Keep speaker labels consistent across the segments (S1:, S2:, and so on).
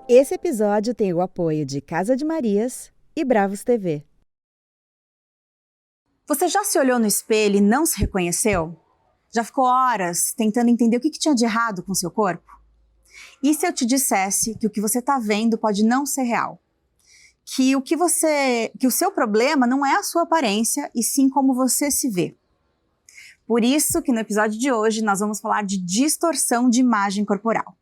S1: Esse episódio tem o apoio de Casa de Marias e Bravos TV.
S2: Você já se olhou no espelho e não se reconheceu? Já ficou horas tentando entender o que tinha de errado com seu corpo? E se eu te dissesse que o que você está vendo pode não ser real? Que o seu problema não é a sua aparência, e sim como você se vê. Por isso que no episódio de hoje nós vamos falar de distorção de imagem corporal.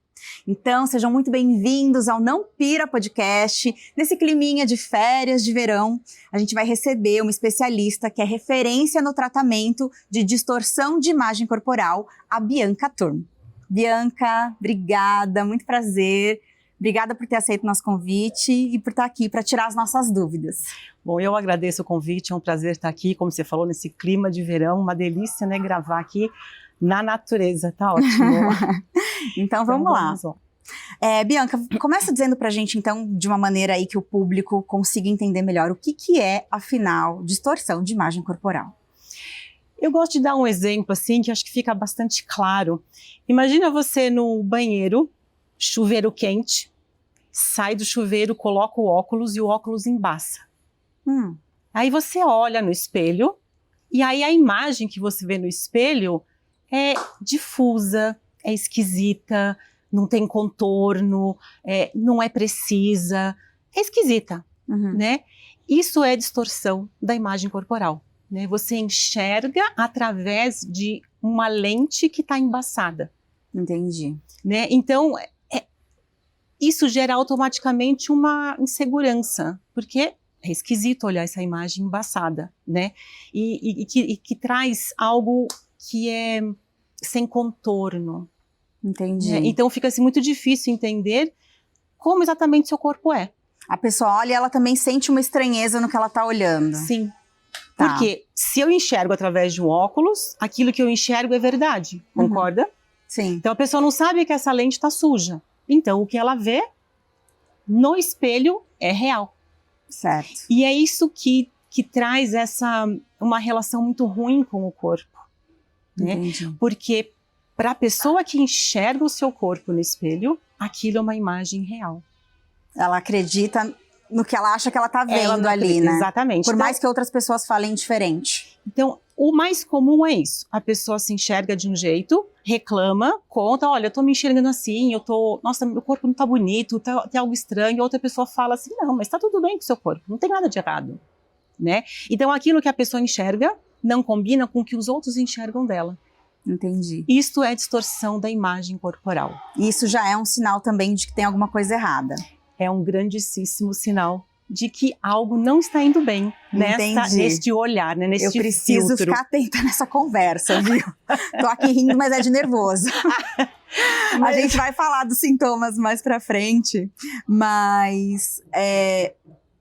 S2: Então, sejam muito bem-vindos ao Não Pira Podcast. Nesse climinha de férias de verão, a gente vai receber uma especialista que é referência no tratamento de distorção de imagem corporal, a Bianca Turm. Bianca, obrigada, muito prazer. Obrigada por ter aceito o nosso convite e por estar aqui para tirar as nossas dúvidas.
S3: Bom, eu agradeço o convite, é um prazer estar aqui, como você falou, nesse clima de verão, uma delícia, né, gravar aqui na natureza, tá ótimo.
S2: Então vamos lá. Bianca, começa dizendo pra gente então, de uma maneira aí que o público consiga entender melhor o que é, afinal, distorção de imagem corporal.
S3: Eu gosto de dar um exemplo assim, que acho que fica bastante claro. Imagina você no banheiro, chuveiro quente, sai do chuveiro, coloca o óculos e o óculos embaça. Aí você olha no espelho e aí a imagem que você vê no espelho é difusa, é esquisita, não tem contorno, não é precisa, é esquisita, né? Isso é distorção da imagem corporal, né? Você enxerga através de uma lente que está embaçada.
S2: Entendi.
S3: Né? Então, isso gera automaticamente uma insegurança, porque é esquisito olhar essa imagem embaçada, né? E que traz algo que é sem contorno.
S2: Entendi.
S3: Né? Então fica assim, muito difícil entender como exatamente seu corpo é.
S2: A pessoa olha e ela também sente uma estranheza no que ela está olhando.
S3: Sim.
S2: Tá.
S3: Porque se eu enxergo através de um óculos, aquilo que eu enxergo é verdade, concorda?
S2: Sim.
S3: Então a pessoa não sabe que essa lente está suja. Então o que ela vê no espelho é real.
S2: Certo.
S3: E é isso que traz uma relação muito ruim com o corpo. Né? Porque para a pessoa que enxerga o seu corpo no espelho, aquilo é uma imagem real.
S2: Ela acredita no que ela acha que ela está vendo ali, né?
S3: Exatamente.
S2: Por mais que outras pessoas falem diferente.
S3: Então, o mais comum é isso. A pessoa se enxerga de um jeito, reclama, conta, olha, eu tô me enxergando assim, nossa, meu corpo não tá bonito, tem algo estranho. Outra pessoa fala assim, não, mas tá tudo bem com o seu corpo, não tem nada de errado, né? Então, aquilo que a pessoa enxerga não combina com o que os outros enxergam dela.
S2: Entendi.
S3: Isto é distorção da imagem corporal.
S2: Isso já é um sinal também de que tem alguma coisa errada.
S3: É um grandíssimo sinal de que algo não está indo bem neste olhar, né, neste
S2: filtro. Eu preciso ficar atenta nessa conversa, viu? Tô aqui rindo, mas é de nervoso. A gente vai falar dos sintomas mais pra frente, mas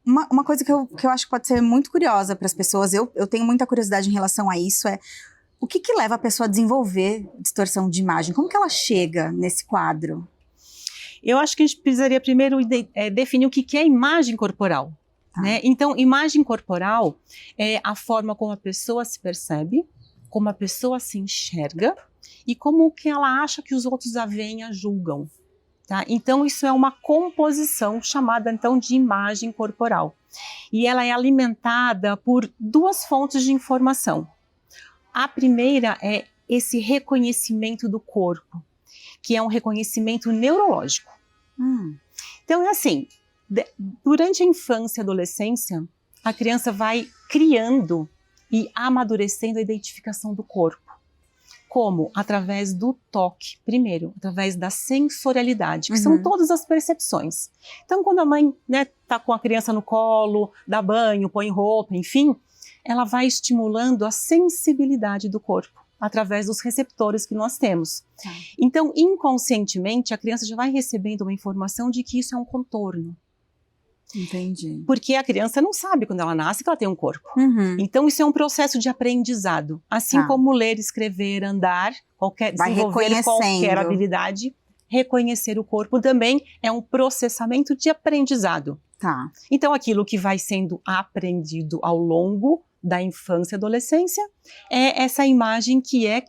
S2: uma coisa que eu acho que pode ser muito curiosa para as pessoas, eu tenho muita curiosidade em relação a isso, o que leva a pessoa a desenvolver distorção de imagem? Como que ela chega nesse quadro?
S3: Eu acho que a gente precisaria primeiro definir o que é imagem corporal. Né? Então, imagem corporal é a forma como a pessoa se percebe, como a pessoa se enxerga e como que ela acha que os outros a veem, a julgam. Tá? Então, isso é uma composição chamada então de imagem corporal. E ela é alimentada por duas fontes de informação. A primeira é esse reconhecimento do corpo, que é um reconhecimento neurológico. Então é assim, durante a infância e adolescência, a criança vai criando e amadurecendo a identificação do corpo. Como? Através do toque, primeiro, através da sensorialidade, que são todas as percepções. Então quando a mãe tá com a criança no colo, dá banho, põe roupa, enfim, ela vai estimulando a sensibilidade do corpo, através dos receptores que nós temos. Então, inconscientemente, a criança já vai recebendo uma informação de que isso é um contorno.
S2: Entendi.
S3: Porque a criança não sabe, quando ela nasce, que ela tem um corpo. Então, isso é um processo de aprendizado. Assim como ler, escrever, andar, desenvolver qualquer habilidade, reconhecer o corpo também é um processamento de aprendizado. Então, aquilo que vai sendo aprendido ao longo da infância e adolescência é essa imagem que é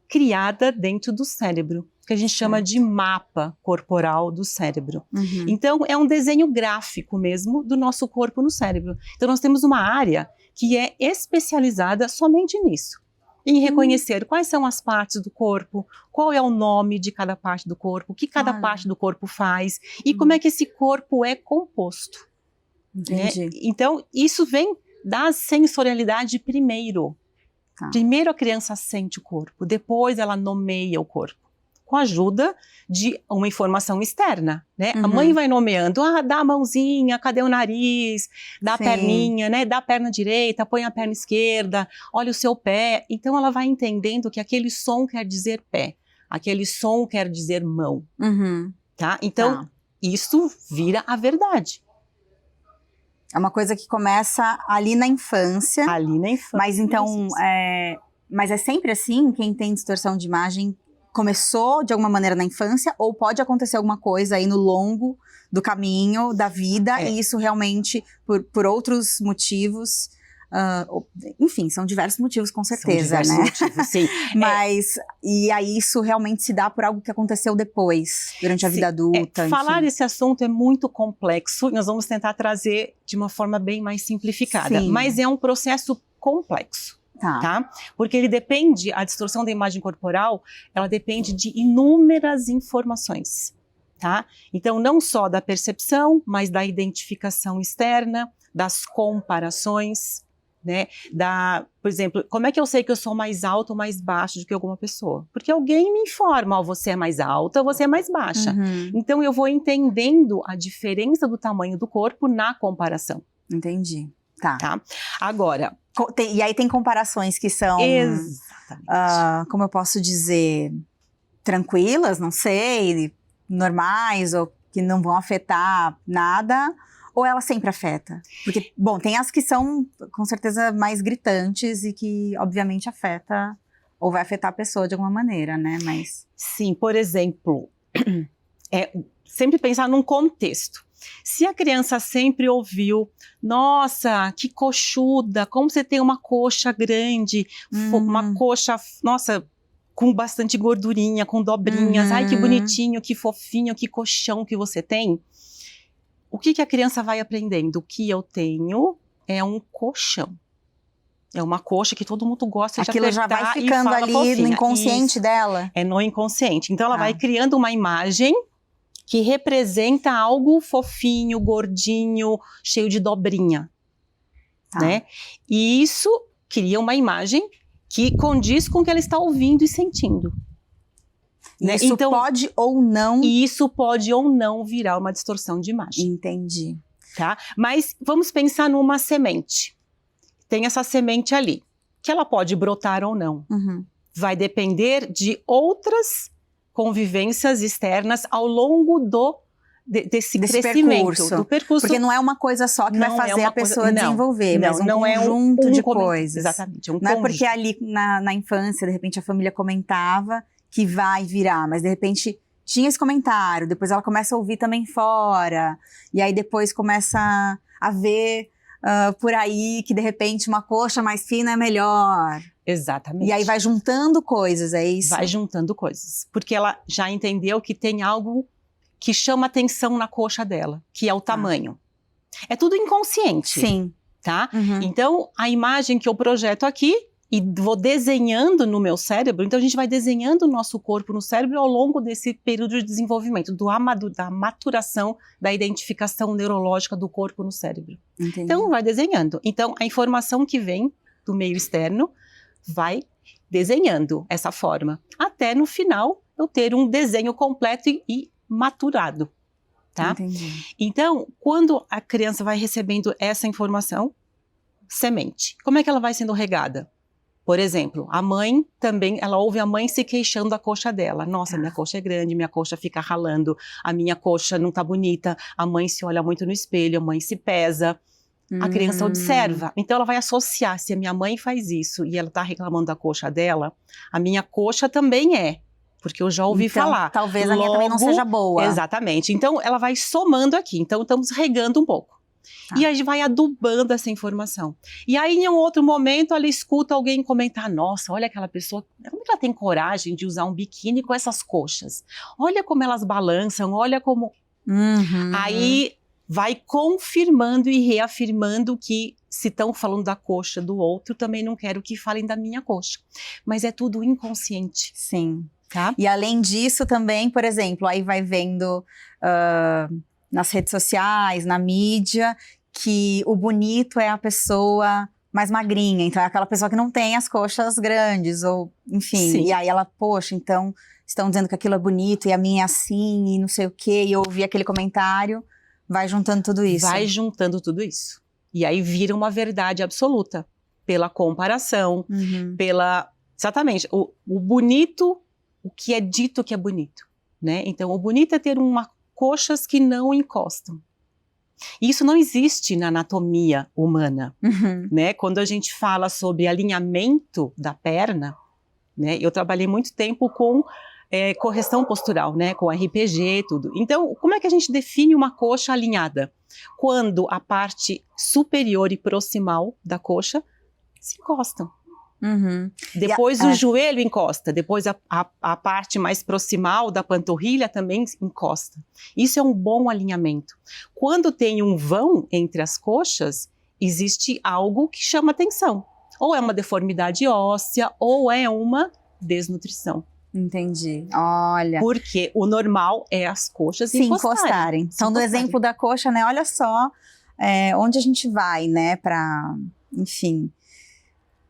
S3: criada dentro do cérebro. que a gente chama de mapa corporal do cérebro.
S2: Uhum.
S3: Então, é um desenho gráfico mesmo do nosso corpo no cérebro. Então, nós temos uma área que é especializada somente nisso, em reconhecer quais são as partes do corpo, qual é o nome de cada parte do corpo, o que cada parte do corpo faz e como é que esse corpo é composto.
S2: Entendi.
S3: Então, isso vem da sensorialidade primeiro.
S2: Tá.
S3: Primeiro a criança sente o corpo, depois ela nomeia o corpo, com a ajuda de uma informação externa, né? A mãe vai nomeando, dá a mãozinha, cadê o nariz, dá a perninha, né? Dá a perna direita, põe a perna esquerda, olha o seu pé. Então ela vai entendendo que aquele som quer dizer pé, aquele som quer dizer mão, tá? Então isso vira a verdade.
S2: É uma coisa que começa ali na infância.
S3: Ali na infância.
S2: Mas então, mas é sempre assim? Quem tem distorção de imagem começou de alguma maneira na infância ou pode acontecer alguma coisa aí no longo do caminho da vida e isso realmente por outros motivos, enfim, são diversos motivos com certeza,
S3: são diversos
S2: né?
S3: motivos, sim.
S2: Mas e aí isso realmente se dá por algo que aconteceu depois, durante a vida adulta.
S3: Falar
S2: enfim.
S3: esse assunto é muito complexo, nós vamos tentar trazer de uma forma bem mais simplificada, mas é um processo complexo. Tá? Porque ele depende, a distorção da imagem corporal, ela depende de inúmeras informações, tá? Então, não só da percepção, mas da identificação externa, das comparações, né? Por exemplo, como é que eu sei que eu sou mais alto ou mais baixo do que alguma pessoa? Porque alguém me informa, você é mais alta, você é mais baixa. Então, eu vou entendendo a diferença do tamanho do corpo na comparação.
S2: Entendi.
S3: Tá? Agora...
S2: E aí tem comparações que são, como eu posso dizer, tranquilas, não sei, normais, ou que não vão afetar nada, ou ela sempre afeta? Porque, bom, tem as que são, com certeza, mais gritantes e que, obviamente, afeta, ou vai afetar a pessoa de alguma maneira, né? Mas...
S3: Sim, por exemplo, sempre pensar num contexto. Se a criança sempre ouviu, nossa, que coxuda, como você tem uma coxa grande, uma coxa, nossa, com bastante gordurinha, com dobrinhas, ai que bonitinho, que fofinho, que colchão que você tem. O que a criança vai aprendendo? O que eu tenho é um colchão. É uma coxa que todo mundo gosta de apertar. Aquilo já vai
S2: ficando ali fofinha. No inconsciente dela.
S3: É no inconsciente. Então ela vai criando uma imagem que representa algo fofinho, gordinho, cheio de dobrinha, né? E isso cria uma imagem que condiz com o que ela está ouvindo e sentindo. Né?
S2: Isso então, pode ou não...
S3: Isso pode ou não virar uma distorção de imagem.
S2: Entendi.
S3: Tá? Mas vamos pensar numa semente. Tem essa semente ali, que ela pode brotar ou não. Vai depender de outras convivências externas ao longo desse crescimento, do percurso.
S2: Porque não é uma coisa só que vai fazer a pessoa desenvolver, mas um conjunto de coisas.
S3: Exatamente.
S2: Não é porque ali na infância, de repente, a família comentava que vai virar, mas de repente tinha esse comentário, depois ela começa a ouvir também fora, e aí depois começa a ver por aí que de repente uma coxa mais fina é melhor.
S3: Exatamente.
S2: E aí vai juntando coisas, é isso?
S3: Vai juntando coisas, porque ela já entendeu que tem algo que chama atenção na coxa dela, que é o tamanho. É tudo inconsciente.
S2: Sim.
S3: Tá? Então, a imagem que eu projeto aqui e vou desenhando no meu cérebro, então a gente vai desenhando o nosso corpo no cérebro ao longo desse período de desenvolvimento, da maturação da identificação neurológica do corpo no cérebro.
S2: Entendi.
S3: Então, vai desenhando. Então, a informação que vem do meio externo vai desenhando essa forma, até no final eu ter um desenho completo e maturado, tá?
S2: Entendi.
S3: Então, quando a criança vai recebendo essa informação, semente, como é que ela vai sendo regada? Por exemplo, a mãe também, ela ouve a mãe se queixando da coxa dela. Nossa, minha coxa é grande, minha coxa fica ralando, a minha coxa não tá bonita, a mãe se olha muito no espelho, a mãe se pesa. A criança observa, então ela vai associar, se a minha mãe faz isso e ela tá reclamando da coxa dela, a minha coxa também é, porque eu já ouvi falar.
S2: Talvez a minha também não seja boa.
S3: Exatamente, então ela vai somando aqui, então estamos regando um pouco.
S2: Tá.
S3: E a gente vai adubando essa informação. E aí, em um outro momento, ela escuta alguém comentar, nossa, olha aquela pessoa, como ela tem coragem de usar um biquíni com essas coxas? Olha como elas balançam, olha como... Aí vai confirmando e reafirmando que se estão falando da coxa do outro, também não quero que falem da minha coxa. Mas é tudo inconsciente.
S2: Sim.
S3: Tá?
S2: E além disso também, por exemplo, aí vai vendo nas redes sociais, na mídia, que o bonito é a pessoa mais magrinha. Então é aquela pessoa que não tem as coxas grandes, ou enfim.
S3: Sim.
S2: E aí ela, poxa, então estão dizendo que aquilo é bonito e a minha é assim e não sei o quê. E eu ouvi aquele comentário, vai juntando tudo isso.
S3: Vai juntando tudo isso. E aí vira uma verdade absoluta. Pela comparação, pela... Exatamente. O bonito, o que é dito que é bonito, né? Então, o bonito é ter coxas que não encostam. Isso não existe na anatomia humana, né? Quando a gente fala sobre alinhamento da perna, né? Eu trabalhei muito tempo com correção postural, né? Com RPG, tudo. Então, como é que a gente define uma coxa alinhada? Quando a parte superior e proximal da coxa se encostam. Depois o joelho encosta, depois a parte mais proximal da panturrilha também encosta. Isso é um bom alinhamento. Quando tem um vão entre as coxas, existe algo que chama atenção. Ou é uma deformidade óssea, ou é uma desnutrição.
S2: Entendi. Olha.
S3: Porque o normal é as coxas encostarem.
S2: Então, do exemplo da coxa, né? Olha só onde a gente vai, né? Pra, enfim...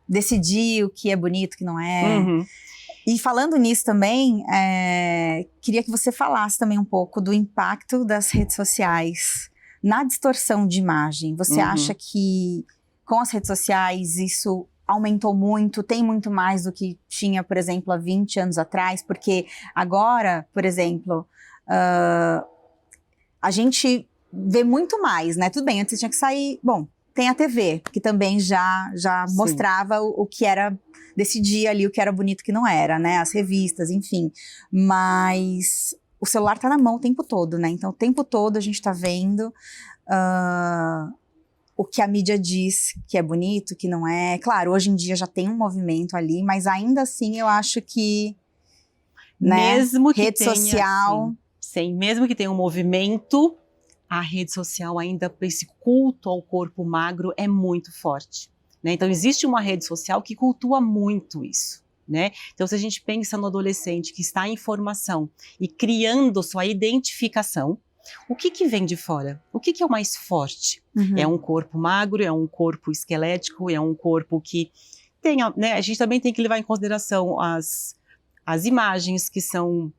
S2: decidir o que é bonito, o que não é. E falando nisso também, queria que você falasse também um pouco do impacto das redes sociais na distorção de imagem. Você acha que com as redes sociais isso aumentou muito, tem muito mais do que tinha, por exemplo, há 20 anos atrás? Porque agora, por exemplo, a gente vê muito mais, né? Tudo bem, antes você tinha que sair... Bom, tem a TV, que também já mostrava o que era, decidia ali o que era bonito e o que não era, né? As revistas, enfim. Mas o celular tá na mão o tempo todo, né? Então, o tempo todo a gente tá vendo o que a mídia diz que é bonito, que não é. Claro, hoje em dia já tem um movimento ali, mas ainda assim eu acho que, né?
S3: Mesmo que
S2: rede social...
S3: Sim, mesmo que tenha um movimento... A rede social ainda, esse culto ao corpo magro é muito forte, né? Então, existe uma rede social que cultua muito isso, né? Então, se a gente pensa no adolescente que está em formação e criando sua identificação, o que vem de fora? O que é o mais forte? É um corpo magro, é um corpo esquelético, é um corpo que tem, né? A gente também tem que levar em consideração as imagens que são...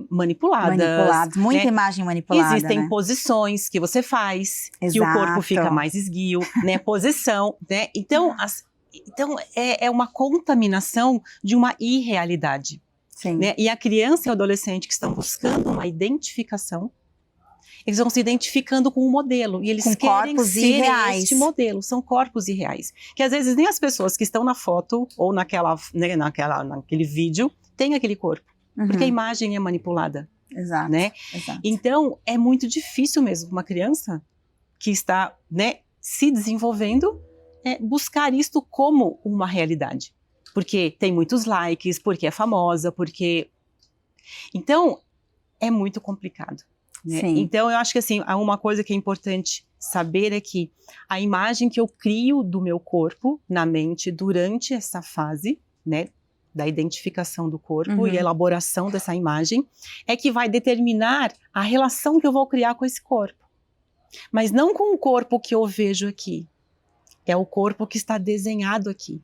S3: manipuladas.
S2: Muita imagem manipulada.
S3: Existem,
S2: né?
S3: Posições que você faz,
S2: Exato.
S3: que o corpo fica mais esguio, né? Posição, né? Então, é uma contaminação de uma irrealidade.
S2: Sim.
S3: Né? E a criança e o adolescente que estão buscando uma identificação, eles vão se identificando com um modelo e eles
S2: com
S3: querem
S2: corpos
S3: ser
S2: irreais.
S3: este modelo. São corpos irreais. Que às vezes nem as pessoas que estão na foto ou naquele vídeo têm aquele corpo. Porque a imagem é manipulada.
S2: Exato,
S3: né?
S2: Exato.
S3: Então, é muito difícil mesmo uma criança que está, né, se desenvolvendo buscar isto como uma realidade. Porque tem muitos likes, porque é famosa, porque... Então, é muito complicado. Né?
S2: Sim.
S3: Então, eu acho que assim, uma coisa que é importante saber é que a imagem que eu crio do meu corpo na mente durante essa fase, né, da identificação do corpo e a elaboração dessa imagem, é que vai determinar a relação que eu vou criar com esse corpo. Mas não com o corpo que eu vejo aqui. É o corpo que está desenhado aqui.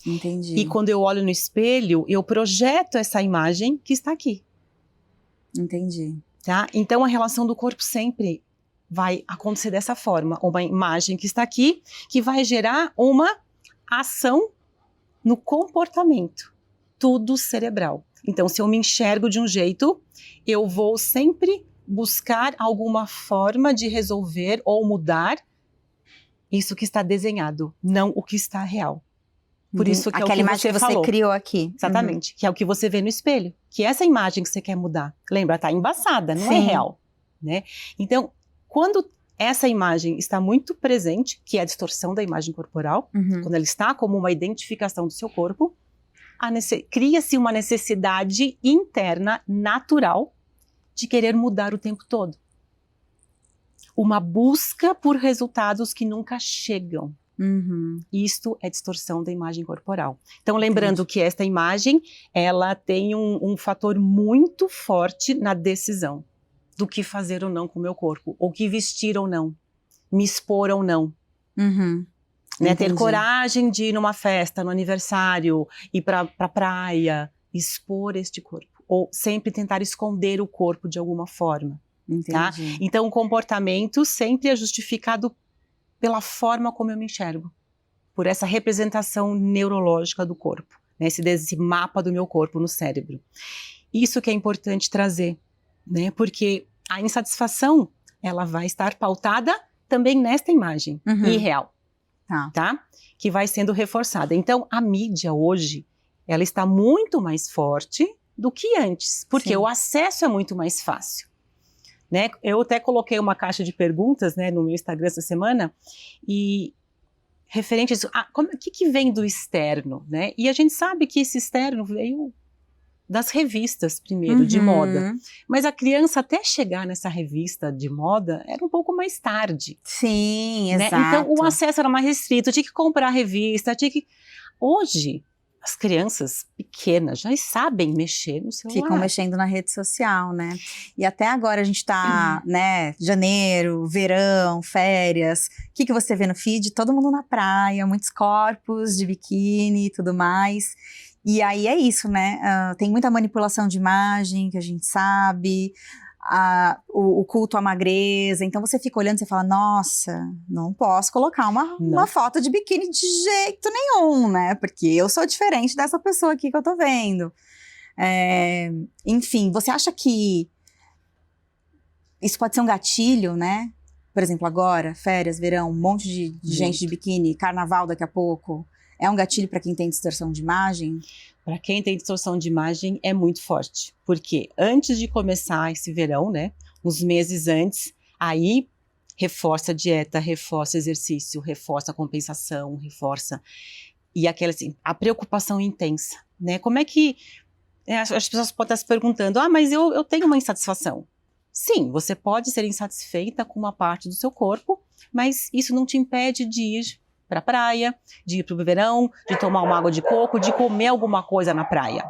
S2: Entendi.
S3: E quando eu olho no espelho, eu projeto essa imagem que está aqui.
S2: Entendi.
S3: Tá? Então, a relação do corpo sempre vai acontecer dessa forma. Uma imagem que está aqui, que vai gerar uma ação no comportamento, tudo cerebral. Então, se eu me enxergo de um jeito, eu vou sempre buscar alguma forma de resolver ou mudar isso que está desenhado, não o que está real. Por isso que
S2: aquela
S3: é o que
S2: imagem
S3: você
S2: que você
S3: falou.
S2: criou aqui.
S3: Exatamente, que é o que você vê no espelho, que é essa imagem que você quer mudar. Lembra, tá embaçada, não é real, né? Então, quando essa imagem está muito presente, que é a distorção da imagem corporal, quando ela está como uma identificação do seu corpo, cria-se uma necessidade interna, natural, de querer mudar o tempo todo. Uma busca por resultados que nunca chegam. Isto é distorção da imagem corporal. Então, lembrando que esta imagem, ela tem um fator muito forte na decisão do que fazer ou não com o meu corpo, ou que vestir ou não, me expor ou não. Né, ter coragem de ir numa festa, no aniversário, ir pra praia, expor este corpo. Ou sempre tentar esconder o corpo de alguma forma. Tá? Então, o comportamento sempre é justificado pela forma como eu me enxergo. Por essa representação neurológica do corpo. Né, esse mapa do meu corpo no cérebro. Isso que é importante trazer. Né, porque a insatisfação, ela vai estar pautada também nesta imagem irreal. Tá? Que vai sendo reforçada. Então, a mídia hoje, ela está muito mais forte do que antes, porque o acesso é muito mais fácil. Né? Eu até coloquei uma caixa de perguntas, né, no meu Instagram essa semana, e referente a isso, o que vem do externo? Né? E a gente sabe que esse externo veio das revistas primeiro, de moda. Mas a criança até chegar nessa revista de moda era um pouco mais tarde.
S2: Sim,
S3: né?
S2: exato.
S3: Então o acesso era mais restrito, tinha que comprar a revista, Hoje, as crianças pequenas já sabem mexer no celular.
S2: Ficam mexendo na rede social, né? E até agora a gente tá, né, janeiro, verão, férias. O que você vê no feed? Todo mundo na praia, muitos corpos de biquíni e tudo mais. E aí é isso, né? Tem muita manipulação de imagem, que a gente sabe, o culto à magreza. Então você fica olhando e você fala, nossa, não posso colocar uma foto de biquíni de jeito nenhum, né? Porque eu sou diferente dessa pessoa aqui que eu tô vendo. Enfim, você acha que isso pode ser um gatilho, né? Por exemplo, agora, férias, verão, um monte de gente de biquíni, carnaval daqui a pouco. É um gatilho para quem tem distorção de imagem?
S3: Para quem tem distorção de imagem é muito forte, porque antes de começar esse verão, né, uns meses antes, aí reforça a dieta, reforça o exercício, reforça a compensação, e aquela assim, a preocupação intensa, né? Como é que as pessoas podem estar se perguntando, mas eu tenho uma insatisfação. Sim, você pode ser insatisfeita com uma parte do seu corpo, mas isso não te impede de ir para a praia, de ir para o verão, de tomar uma água de coco, de comer alguma coisa na praia.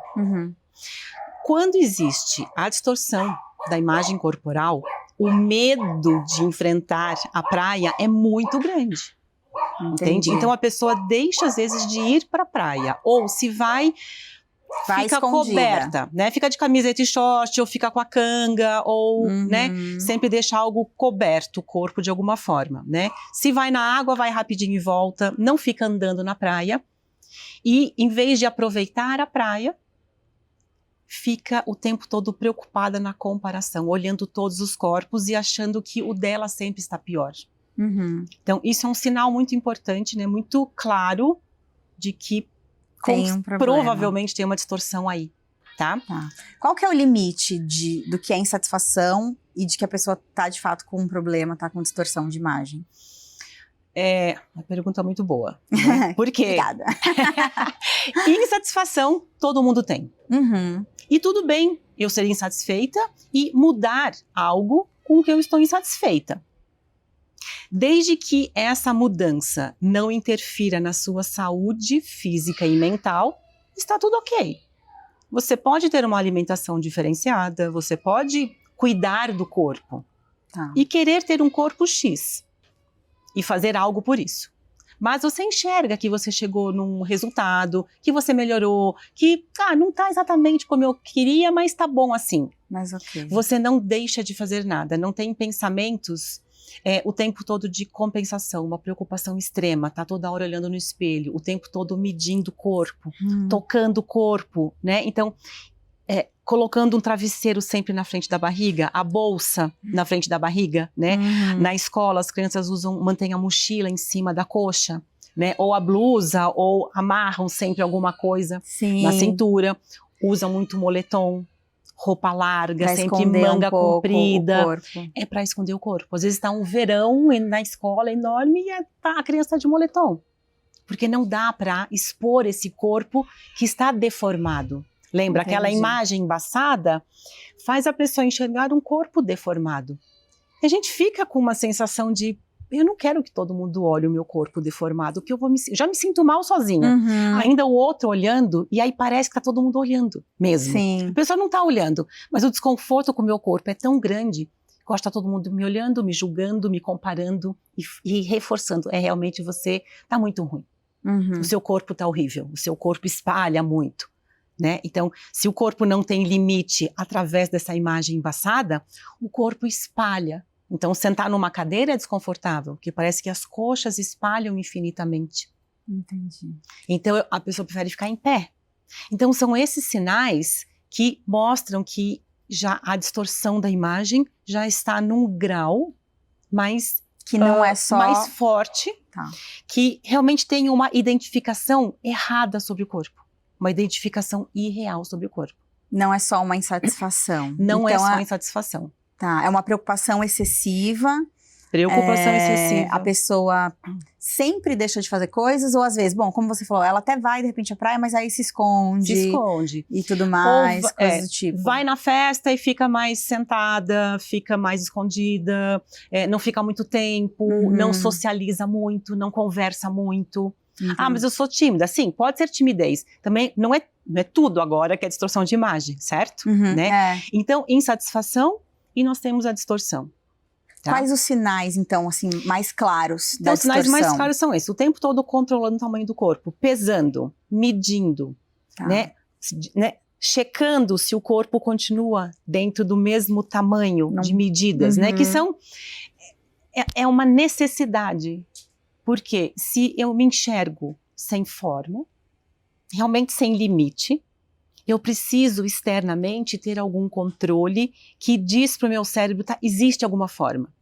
S3: Quando existe a distorção da imagem corporal, o medo de enfrentar a praia é muito grande. Entende? Então a pessoa deixa às vezes de ir para a praia, ou se vai fica
S2: escondida,
S3: coberta, né? Fica de camiseta e short, ou fica com a canga, ou, né? Sempre deixa algo coberto o corpo de alguma forma, né? Se vai na água, vai rapidinho e volta, não fica andando na praia. E, em vez de aproveitar a praia, fica o tempo todo preocupada na comparação, olhando todos os corpos e achando que o dela sempre está pior. Então, isso é um sinal muito importante, né? Muito claro de que provavelmente tem uma distorção aí, tá?
S2: Qual que é o limite do que é insatisfação e de que a pessoa tá de fato com um problema, tá com distorção de imagem?
S3: É uma pergunta muito boa. Né? Por quê?
S2: Obrigada.
S3: Insatisfação todo mundo tem. E tudo bem eu ser insatisfeita e mudar algo com que eu estou insatisfeita. Desde que essa mudança não interfira na sua saúde física e mental, está tudo ok. Você pode ter uma alimentação diferenciada, você pode cuidar do corpo e querer ter um corpo X e fazer algo por isso. Mas você enxerga que você chegou num resultado, que você melhorou, que não está exatamente como eu queria, mas está bom assim.
S2: Mas ok.
S3: Você não deixa de fazer nada, não tem pensamentos o tempo todo de compensação, uma preocupação extrema, tá toda hora olhando no espelho, o tempo todo medindo o corpo, tocando o corpo, né? Então, colocando um travesseiro sempre na frente da barriga, a bolsa na frente da barriga, né? Na escola, as crianças mantêm a mochila em cima da coxa, né? Ou a blusa, ou amarram sempre alguma coisa na cintura, usam muito moletom, roupa larga,
S2: Pra
S3: sempre
S2: esconder
S3: manga
S2: um pouco
S3: comprida.
S2: o corpo.
S3: É para esconder o corpo. Às vezes está um verão na escola enorme e a criança está de moletom. Porque não dá para expor esse corpo que está deformado. Lembra,
S2: Entendi.
S3: aquela imagem embaçada faz a pessoa enxergar um corpo deformado. E a gente fica com uma sensação de, eu não quero que todo mundo olhe o meu corpo deformado, porque já me sinto mal sozinha.
S2: Uhum.
S3: Ainda o outro olhando, e aí parece que está todo mundo olhando mesmo.
S2: Sim.
S3: A pessoa não está olhando, mas o desconforto com o meu corpo é tão grande, que está todo mundo me olhando, me julgando, me comparando e reforçando. Realmente você está muito ruim.
S2: Uhum.
S3: O seu corpo está horrível, o seu corpo espalha muito. Né? Então, se o corpo não tem limite através dessa imagem embaçada, o corpo espalha. Então, sentar numa cadeira é desconfortável, porque parece que as coxas espalham infinitamente.
S2: Entendi.
S3: Então, a pessoa prefere ficar em pé. Então, são esses sinais que mostram que já a distorção da imagem já está num grau mais,
S2: Que não é só...
S3: mais forte,
S2: Tá.
S3: que realmente tem uma identificação errada sobre o corpo. Uma identificação irreal sobre o corpo.
S2: Não é só uma insatisfação.
S3: Não é
S2: Então,
S3: só insatisfação.
S2: Tá, é uma preocupação excessiva.
S3: Preocupação excessiva.
S2: A pessoa sempre deixa de fazer coisas, ou às vezes, bom, como você falou, ela até vai de repente à praia, mas aí se esconde.
S3: Se esconde.
S2: E tudo mais,
S3: Ou,
S2: coisas do tipo.
S3: Vai na festa e fica mais sentada, fica mais escondida, não fica muito tempo, não socializa muito, não conversa muito.
S2: Entendi.
S3: Ah, mas eu sou tímida. Sim, pode ser timidez. Também não é tudo agora que é distorção de imagem, certo? Né?
S2: É.
S3: Então, insatisfação e nós temos a distorção. Tá?
S2: Quais os sinais, então, assim, mais claros da
S3: Então, os sinais
S2: distorção?
S3: mais claros são esses. O tempo todo controlando o tamanho do corpo, pesando, medindo,
S2: Tá.
S3: né? Checando se o corpo continua dentro do mesmo tamanho de medidas, né? Que são... É uma necessidade. Porque se eu me enxergo sem forma, realmente sem limite, eu preciso externamente ter algum controle que diz para o meu cérebro, tá, existe alguma forma.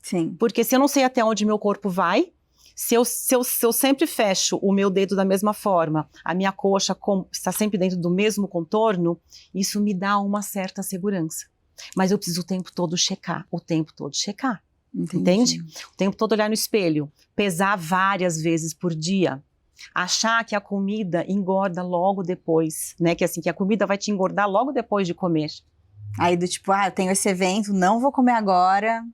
S2: Sim.
S3: Porque se eu não sei até onde meu corpo vai, se eu sempre fecho o meu dedo da mesma forma, a minha coxa está sempre dentro do mesmo contorno, isso me dá uma certa segurança. Mas eu preciso o tempo todo checar, Entende? O tempo todo olhar no espelho, pesar várias vezes por dia, achar que a comida engorda logo depois, né? Que assim, que a comida vai te engordar logo depois de comer.
S2: Aí do tipo, eu tenho esse evento, não vou comer agora.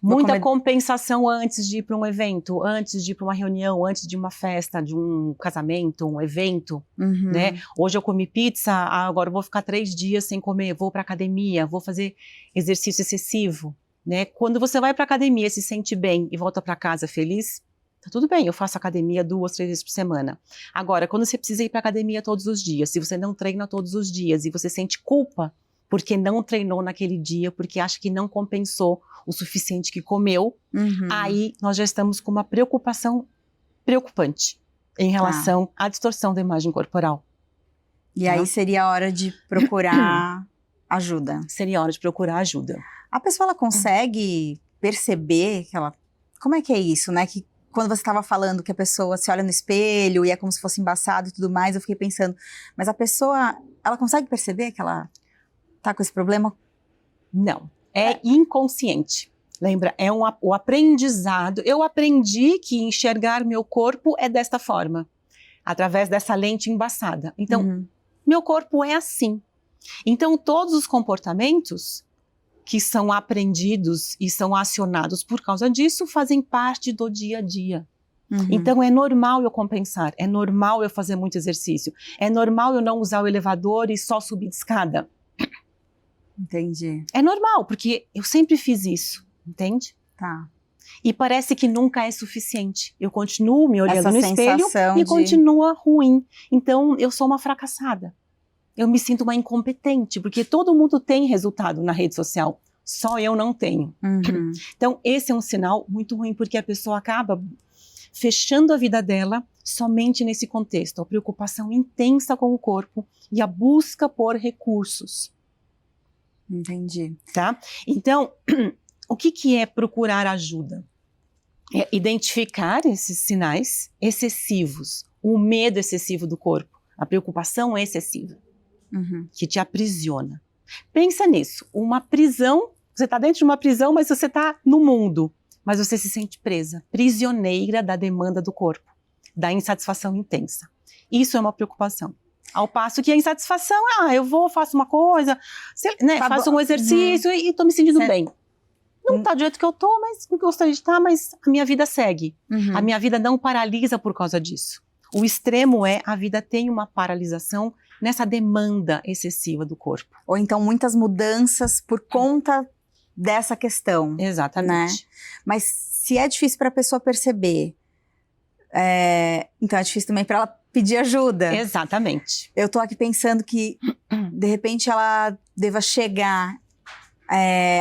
S3: Muita compensação antes de ir para um evento, antes de ir para uma reunião, antes de uma festa, de um casamento, um evento, né? Hoje eu comi pizza, agora eu vou ficar 3 dias sem comer, vou para academia, vou fazer exercício excessivo. Né? Quando você vai para academia, se sente bem e volta para casa feliz, tá tudo bem, eu faço academia 2, 3 vezes por semana. Agora, quando você precisa ir para academia todos os dias, se você não treina todos os dias e você sente culpa porque não treinou naquele dia, porque acha que não compensou o suficiente que comeu, aí nós já estamos com uma preocupação preocupante em relação à distorção da imagem corporal.
S2: E aí seria a hora de procurar ajuda.
S3: Seria a hora de procurar ajuda.
S2: A pessoa, ela consegue perceber que ela... Como é que é isso, né? Que quando você estava falando que a pessoa se olha no espelho e é como se fosse embaçado e tudo mais, eu fiquei pensando, mas a pessoa, ela consegue perceber que ela tá com esse problema?
S3: Não, é inconsciente. Lembra, é o aprendizado. Eu aprendi que enxergar meu corpo é desta forma, através dessa lente embaçada. Então, meu corpo é assim. Então, todos os comportamentos que são aprendidos e são acionados por causa disso fazem parte do dia a dia. Então, é normal eu compensar, é normal eu fazer muito exercício, é normal eu não usar o elevador e só subir de escada.
S2: Entendi.
S3: É normal, porque eu sempre fiz isso, entende?
S2: Tá.
S3: E parece que nunca é suficiente. Eu continuo me olhando no espelho e
S2: de...
S3: continua ruim. Então, eu sou uma fracassada. Eu me sinto uma incompetente, porque todo mundo tem resultado na rede social, só eu não tenho. Então, esse é um sinal muito ruim, porque a pessoa acaba fechando a vida dela somente nesse contexto, a preocupação intensa com o corpo e a busca por recursos.
S2: Entendi.
S3: Tá? Então, o que é procurar ajuda? É identificar esses sinais excessivos, o medo excessivo do corpo, a preocupação excessiva. Que te aprisiona. Pensa nisso, uma prisão, você está dentro de uma prisão, mas você está no mundo, mas você se sente presa, prisioneira da demanda do corpo, da insatisfação intensa. Isso é uma preocupação. Ao passo que a insatisfação, eu vou, faço uma coisa, né, faço um exercício e estou me sentindo bem. Não está do jeito que eu estou, mas eu gostaria de estar, mas a minha vida segue. A minha vida não paralisa por causa disso. O extremo é a vida tem uma paralisação nessa demanda excessiva do corpo.
S2: Ou então muitas mudanças por conta dessa questão.
S3: Exatamente.
S2: Né? Mas se é difícil para a pessoa perceber, então é difícil também para ela pedir ajuda.
S3: Exatamente.
S2: Eu tô aqui pensando que, de repente, ela deva chegar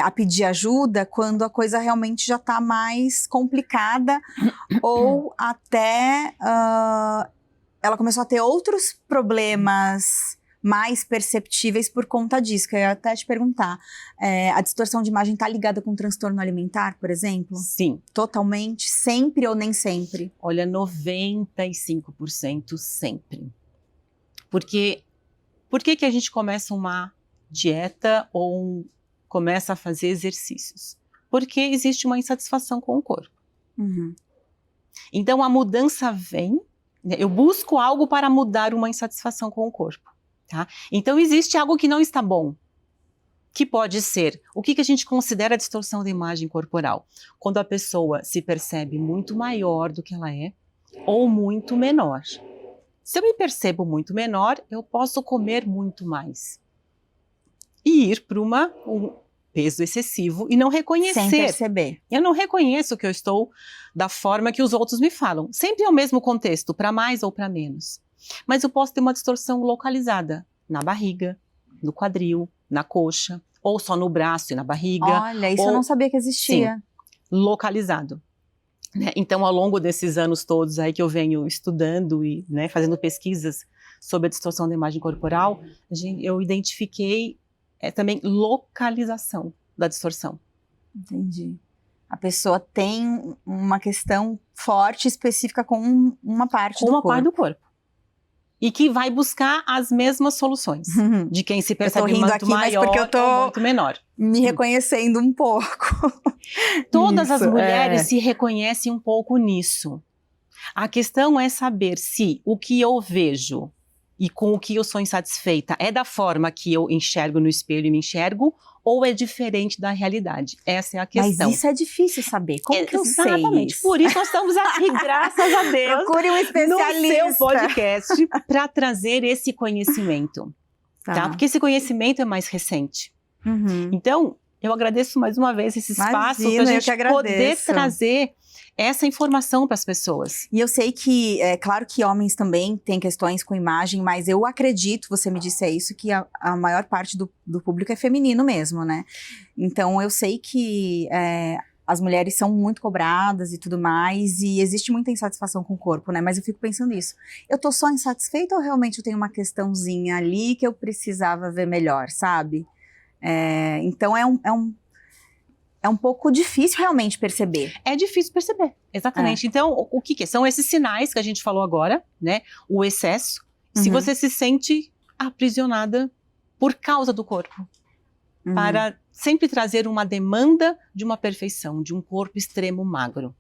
S2: a pedir ajuda quando a coisa realmente já tá mais complicada ou até ela começou a ter outros problemas mais perceptíveis por conta disso, que eu ia até te perguntar. A distorção de imagem tá ligada com transtorno alimentar, por exemplo?
S3: Sim.
S2: Totalmente? Sempre ou nem sempre?
S3: Olha, 95% sempre. Porque por que a gente começa uma dieta ou começa a fazer exercícios? Porque existe uma insatisfação com o corpo. Então a mudança vem, eu busco algo para mudar uma insatisfação com o corpo. Tá? Então existe algo que não está bom, que pode ser, o que a gente considera distorção da imagem corporal? Quando a pessoa se percebe muito maior do que ela é, ou muito menor. Se eu me percebo muito menor, eu posso comer muito mais. E ir para um peso excessivo e não reconhecer.
S2: Sem perceber.
S3: Eu não reconheço que eu estou da forma que os outros me falam. Sempre é o mesmo contexto, para mais ou para menos. Mas eu posso ter uma distorção localizada na barriga, no quadril, na coxa, ou só no braço e na barriga.
S2: Olha, isso eu não sabia que existia.
S3: Sim, localizado. Então, ao longo desses anos todos aí que eu venho estudando e fazendo pesquisas sobre a distorção da imagem corporal, eu identifiquei também localização da distorção.
S2: Entendi. A pessoa tem uma questão forte, específica com uma parte do corpo.
S3: Com uma parte do corpo. E que vai buscar as mesmas soluções de quem se percebe muito maior ou muito menor.
S2: Me reconhecendo um pouco.
S3: Todas as mulheres se reconhecem um pouco nisso. A questão é saber se o que eu vejo e com o que eu sou insatisfeita é da forma que eu enxergo no espelho e me enxergo, ou é diferente da realidade? Essa é a questão.
S2: Mas isso é difícil saber. Como que eu sei
S3: Exatamente.
S2: isso?
S3: Por isso nós estamos aqui, graças a Deus,
S2: Procure um especialista
S3: no seu podcast para trazer esse conhecimento. Tá? Porque esse conhecimento é mais recente. Então, eu agradeço mais uma vez esse espaço para a gente poder trazer essa informação para as pessoas.
S2: E eu sei que, claro que homens também têm questões com imagem, mas eu acredito, você me disse isso, que a maior parte do público é feminino mesmo, né? Então eu sei que as mulheres são muito cobradas e tudo mais, e existe muita insatisfação com o corpo, né? Mas eu fico pensando nisso. Eu tô só insatisfeita ou realmente eu tenho uma questãozinha ali que eu precisava ver melhor, sabe? Então é um pouco difícil realmente perceber.
S3: É difícil perceber, exatamente. Então, o que são esses sinais que a gente falou agora, né? O excesso, se você se sente aprisionada por causa do corpo. Para sempre trazer uma demanda de uma perfeição, de um corpo extremo magro.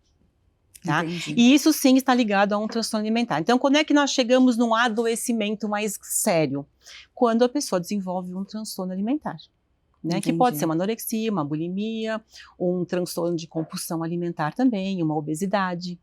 S3: Tá? E isso sim está ligado a um transtorno alimentar. Então, quando é que nós chegamos num adoecimento mais sério? Quando a pessoa desenvolve um transtorno alimentar. Né, que pode ser uma anorexia, uma bulimia, um transtorno de compulsão alimentar também, uma obesidade.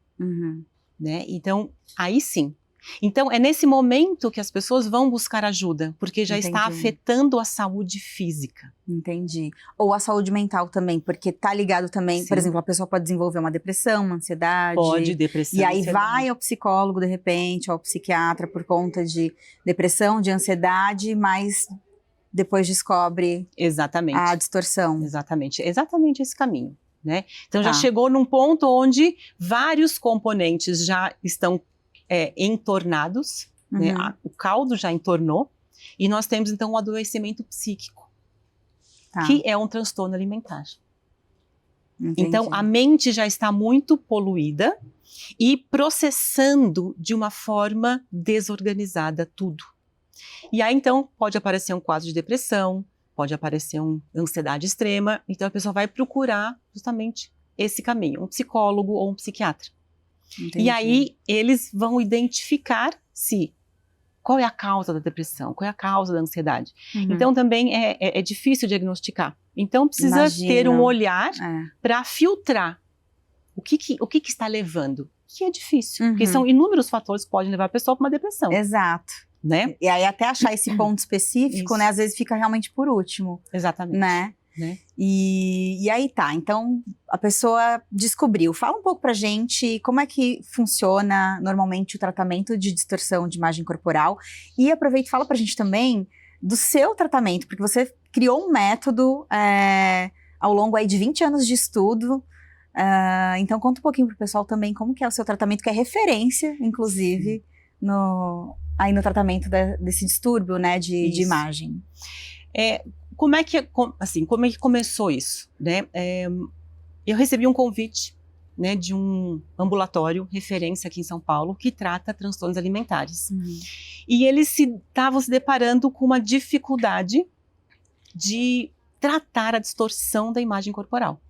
S3: Né? Então, aí sim. Então, é nesse momento que as pessoas vão buscar ajuda, porque já está afetando a saúde física.
S2: Entendi. Ou a saúde mental também, porque está ligado também, por exemplo, a pessoa pode desenvolver uma depressão, uma ansiedade.
S3: Pode, depressão,
S2: e aí vai ao psicólogo, de repente, ou ao psiquiatra por conta de depressão, de ansiedade, mas depois descobre a distorção.
S3: Exatamente esse caminho. Né? Então já chegou num ponto onde vários componentes já estão entornados, né? O caldo já entornou, e nós temos então um adoecimento psíquico, que é um transtorno alimentar. Então a mente já está muito poluída e processando de uma forma desorganizada tudo. E aí, então, pode aparecer um quadro de depressão, pode aparecer uma ansiedade extrema, então a pessoa vai procurar justamente esse caminho, um psicólogo ou um psiquiatra.
S2: Entendi.
S3: E aí eles vão identificar qual é a causa da depressão, qual é a causa da ansiedade.
S2: Uhum.
S3: Então também é difícil diagnosticar. Então precisa
S2: Imagino.
S3: ter um olhar
S2: É.
S3: para filtrar o que está levando, que é difícil, porque
S2: Uhum.
S3: são inúmeros fatores que podem levar a pessoa para uma depressão,
S2: Exato.
S3: né?
S2: E aí até achar esse ponto específico,
S3: Isso.
S2: né? Às vezes fica realmente por último,
S3: Exatamente.
S2: né? E aí tá, então a pessoa descobriu. Fala um pouco pra gente como é que funciona normalmente o tratamento de distorção de imagem corporal. E aproveita e fala pra gente também do seu tratamento, porque você criou um método ao longo aí de 20 anos de estudo. Então conta um pouquinho pro pessoal também como que é o seu tratamento, que é referência, inclusive, no desse distúrbio, né, de imagem.
S3: Como é que começou isso, né? Eu recebi um convite, né, de um ambulatório, referência aqui em São Paulo, que trata transtornos alimentares.
S2: Uhum.
S3: E eles estavam se deparando com uma dificuldade de tratar a distorção da imagem corporal.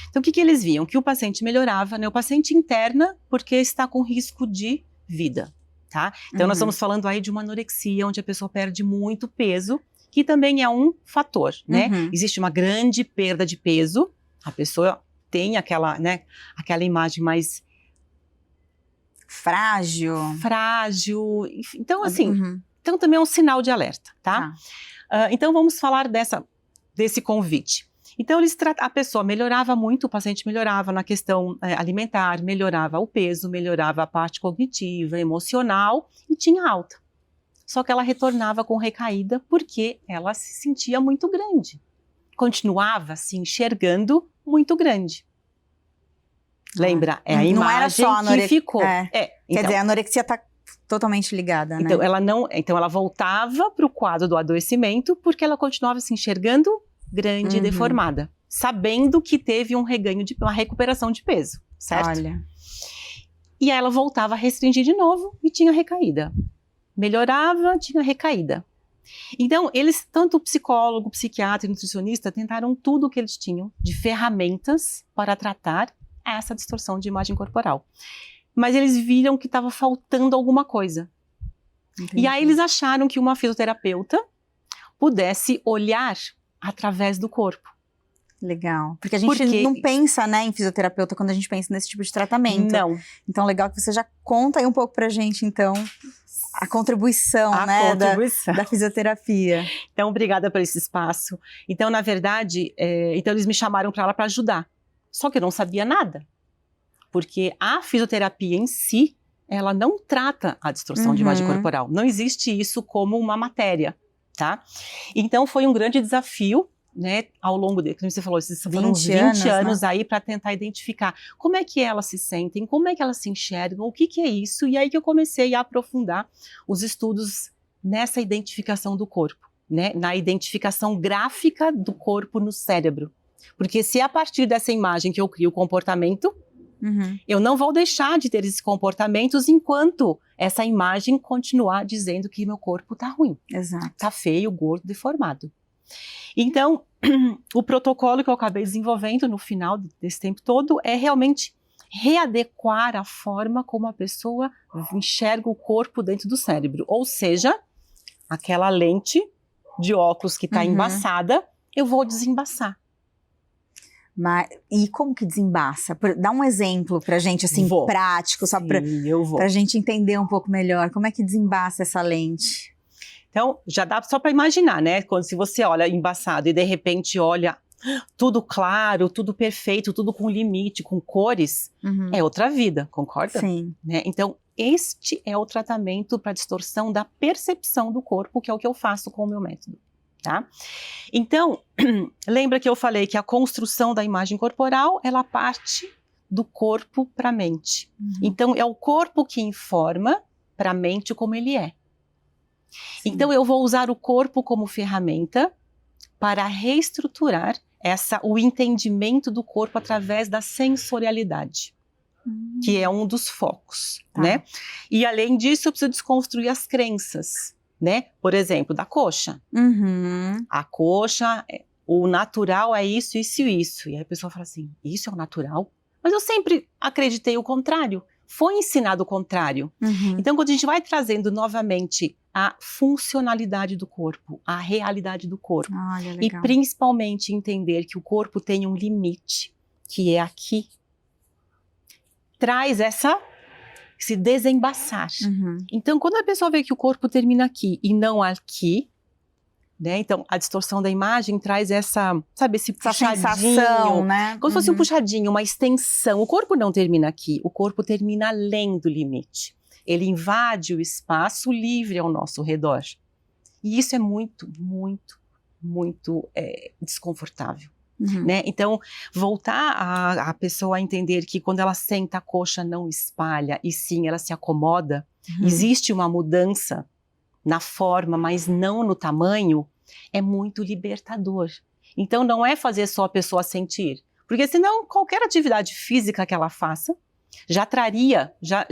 S3: Então, o que eles viam? Que o paciente melhorava, né? O paciente interna, porque está com risco de vida, tá? Então, nós estamos falando aí de uma anorexia, onde a pessoa perde muito peso, que também é um fator, né?
S2: Uhum.
S3: Existe uma grande perda de peso, a pessoa tem aquela, né, aquela imagem mais
S2: frágil.
S3: Enfim, então, assim,
S2: Uhum.
S3: então também é um sinal de alerta, tá? Então, vamos falar desse convite. Então, a pessoa melhorava muito, o paciente melhorava na questão alimentar, melhorava o peso, melhorava a parte cognitiva, emocional e tinha alta. Só que ela retornava com recaída porque ela se sentia muito grande. Continuava se enxergando muito grande. Lembra? É a imagem
S2: não era só
S3: que ficou.
S2: Quer dizer, a anorexia está totalmente ligada, né?
S3: Então ela voltava para o quadro do adoecimento porque ela continuava se enxergando grande e deformada, sabendo que teve uma recuperação de peso, certo?
S2: Olha.
S3: E aí ela voltava a restringir de novo e tinha recaída. Melhorava, tinha recaída. Então, tanto o psicólogo, psiquiatra e nutricionista, tentaram tudo o que eles tinham de ferramentas para tratar essa distorção de imagem corporal. Mas eles viram que estava faltando alguma coisa.
S2: Entendi.
S3: E aí eles acharam que uma fisioterapeuta pudesse olhar através do corpo.
S2: Legal. Porque a gente não pensa, né, em fisioterapeuta quando a gente pensa nesse tipo de tratamento.
S3: Não.
S2: Então, legal que você já conta aí um pouco pra gente, então, a contribuição, né, da fisioterapia.
S3: Então, obrigada por esse espaço. Então, na verdade, então eles me chamaram para lá para ajudar. Só que eu não sabia nada. Porque a fisioterapia em si, ela não trata a distorção de imagem corporal. Não existe isso como uma matéria, tá? Então, foi um grande desafio, né, ao longo como você falou, foram 20 anos, né, aí para tentar identificar como é que elas se sentem, como é que elas se enxergam, o que é isso, e aí que eu comecei a aprofundar os estudos nessa identificação do corpo, né, na identificação gráfica do corpo no cérebro, porque se é a partir dessa imagem que eu crio o comportamento, eu não vou deixar de ter esses comportamentos enquanto essa imagem continuar dizendo que meu corpo tá ruim, tá feio, gordo, deformado. Então, o protocolo que eu acabei desenvolvendo no final desse tempo todo é realmente readequar a forma como a pessoa enxerga o corpo dentro do cérebro. Ou seja, aquela lente de óculos que está embaçada, eu vou desembaçar.
S2: E como que desembaça? Dá um exemplo pra gente, assim, prático, só pra gente entender um pouco melhor. Como é que desembaça essa lente?
S3: Então, já dá só para imaginar, né? Se você olha embaçado e de repente olha tudo claro, tudo perfeito, tudo com limite, com cores, é outra vida, concorda?
S2: Sim.
S3: Né? Então, este é o tratamento para distorção da percepção do corpo, que é o que eu faço com o meu método, tá? Então, lembra que eu falei que a construção da imagem corporal, ela parte do corpo para a mente. Então, é o corpo que informa para a mente como ele é. Sim. Então, eu vou usar o corpo como ferramenta para reestruturar o entendimento do corpo através da sensorialidade, que é um dos focos, né? E, além disso, eu preciso desconstruir as crenças, né? Por exemplo, da coxa.
S2: Uhum.
S3: A coxa, o natural é isso, isso e isso. E aí a pessoa fala assim, isso é o natural? Mas eu sempre acreditei o contrário. Foi ensinado o contrário.
S2: Uhum.
S3: Então, quando a gente vai trazendo novamente a funcionalidade do corpo, a realidade do corpo,
S2: Olha,
S3: e
S2: legal.
S3: principalmente entender que o corpo tem um limite, que é aqui, traz esse desembaçar.
S2: Uhum.
S3: Então, quando a pessoa vê que o corpo termina aqui e não aqui, né? Então, a distorção da imagem traz essa, sabe, esse
S2: Essa
S3: puxadinho.
S2: sensação, né?
S3: Como se fosse um puxadinho, uma extensão. O corpo não termina aqui, o corpo termina além do limite. Ele invade o espaço livre ao nosso redor. E isso é muito, muito, muito desconfortável.
S2: Uhum.
S3: Né? Então, voltar a pessoa a entender que quando ela senta, a coxa não espalha, e sim, ela se acomoda.
S2: Uhum.
S3: Existe uma mudança na forma, mas não no tamanho, é muito libertador. Então, não é fazer só a pessoa sentir, porque senão qualquer atividade física que ela faça já traria, já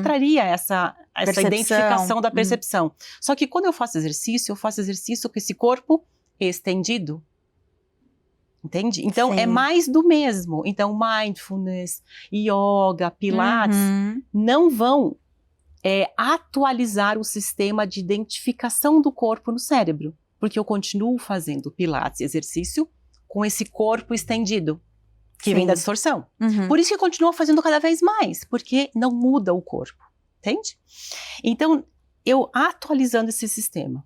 S3: traria essa identificação da percepção. Só que quando eu faço exercício com esse corpo estendido. Entende? Então,
S2: Sim.
S3: é mais do mesmo. Então, mindfulness, yoga, pilates, não vão atualizar o sistema de identificação do corpo no cérebro. Porque eu continuo fazendo pilates, exercício, com esse corpo estendido, que vem da distorção. Por isso que eu continuo fazendo cada vez mais, porque não muda o corpo. Entende? Então, eu atualizando esse sistema,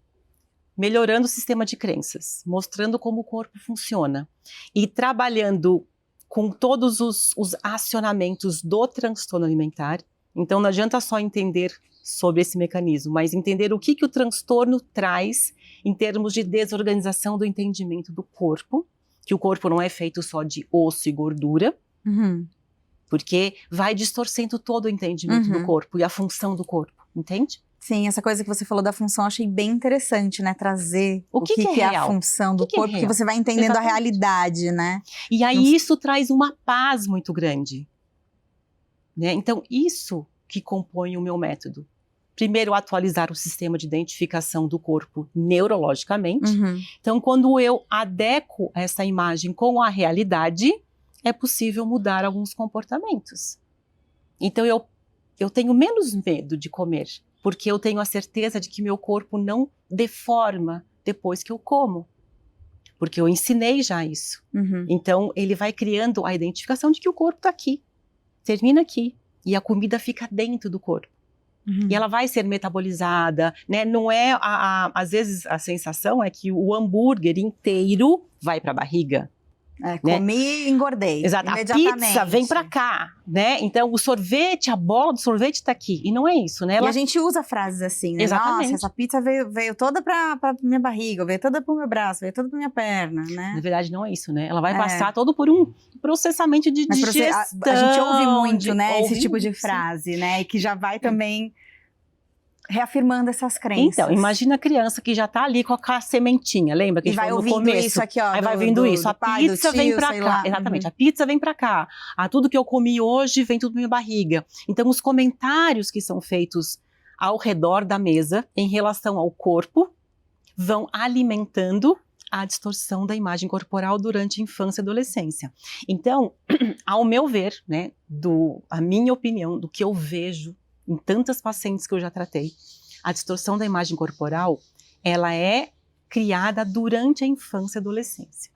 S3: melhorando o sistema de crenças, mostrando como o corpo funciona e trabalhando com todos os acionamentos do transtorno alimentar. Então, não adianta só entender sobre esse mecanismo, mas entender o que o transtorno traz em termos de desorganização do entendimento do corpo, que o corpo não é feito só de osso e gordura, porque vai distorcendo todo o entendimento do corpo e a função do corpo, entende?
S2: Sim, essa coisa que você falou da função, eu achei bem interessante, né? Trazer
S3: o que
S2: é a função do corpo, que você vai entendendo a realidade, né?
S3: E aí isso traz uma paz muito grande. Né? Então, isso que compõe o meu método. Primeiro, atualizar o sistema de identificação do corpo neurologicamente. Então, quando eu adequo essa imagem com a realidade, é possível mudar alguns comportamentos. Então, eu tenho menos medo de comer, porque eu tenho a certeza de que meu corpo não deforma depois que eu como. Porque eu ensinei já isso. Então, ele vai criando a identificação de que o corpo está aqui. Termina aqui. E a comida fica dentro do corpo. E ela vai ser metabolizada, né? Não é, às vezes, a sensação é que o hambúrguer inteiro vai para a barriga.
S2: Né? Comi e engordei.
S3: Exato, a pizza vem pra cá, né? Então o sorvete, a bola do sorvete tá aqui. E não é isso, né?
S2: E a gente usa frases assim, né?
S3: Exatamente.
S2: Nossa, essa pizza veio toda pra minha barriga, veio toda pro meu braço, veio toda pra minha perna, né?
S3: Na verdade, não é isso, né? Ela vai passar todo por um processamento de digestão.
S2: A gente ouve muito, né?
S3: Ouve
S2: esse tipo de
S3: muito,
S2: frase, né? E que já vai também reafirmando essas crenças.
S3: Então, imagina a criança que já tá ali com a sementinha, lembra que a gente falou no começo?
S2: Vai ouvindo isso aqui, ó.
S3: Aí vai vindo isso, a pizza vem pra cá. Exatamente, a pizza vem pra cá. Tudo que eu comi hoje vem tudo na minha barriga. Então, os comentários que são feitos ao redor da mesa em relação ao corpo vão alimentando a distorção da imagem corporal durante a infância e adolescência. Então, ao meu ver, né, a minha opinião, do que eu vejo em tantas pacientes que eu já tratei, a distorção da imagem corporal, ela é criada durante a infância e adolescência.